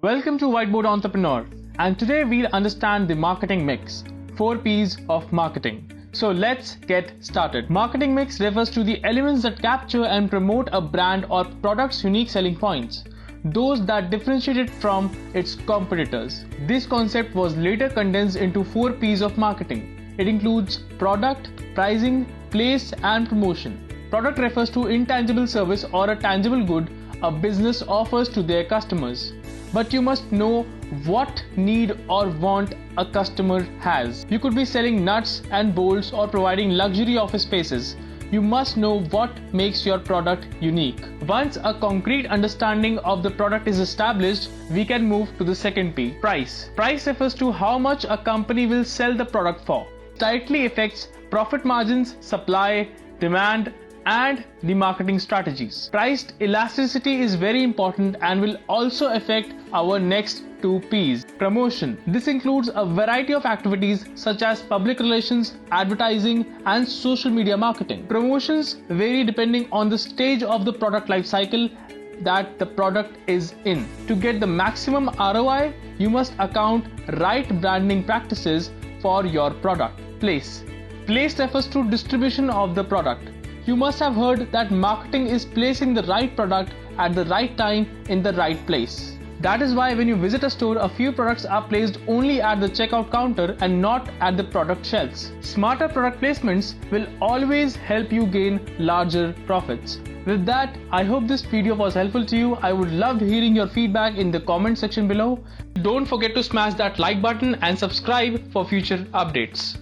Welcome to Whiteboard Entrepreneur, and today we'll understand the marketing mix, 4 P's of marketing. So let's get started. Marketing mix refers to the elements that capture and promote a brand or product's unique selling points, those that differentiate it from its competitors. This concept was later condensed into 4 P's of marketing. It includes product, pricing, place, and promotion. Product refers to intangible service or a tangible good a business offers to their customers. But you must know what need or want a customer has. You could be selling nuts and bolts or providing luxury office spaces. You must know what makes your product unique. Once a concrete understanding of the product is established, we can move to the second P, price. Price refers to how much a company will sell the product for. It directly affects profit margins, supply, demand, and the marketing strategies. Price elasticity is very important and will also affect our next 2 P's. Promotion. This includes a variety of activities such as public relations, advertising, and social media marketing. Promotions vary depending on the stage of the product life cycle that the product is in. To get the maximum ROI, you must account right branding practices for your product. Place. Place refers to distribution of the product. You must have heard that marketing is placing the right product at the right time in the right place. That is why when you visit a store, a few products are placed only at the checkout counter and not at the product shelves. Smarter product placements will always help you gain larger profits. With that, I hope this video was helpful to you. I would love hearing your feedback in the comment section below. Don't forget to smash that like button and subscribe for future updates.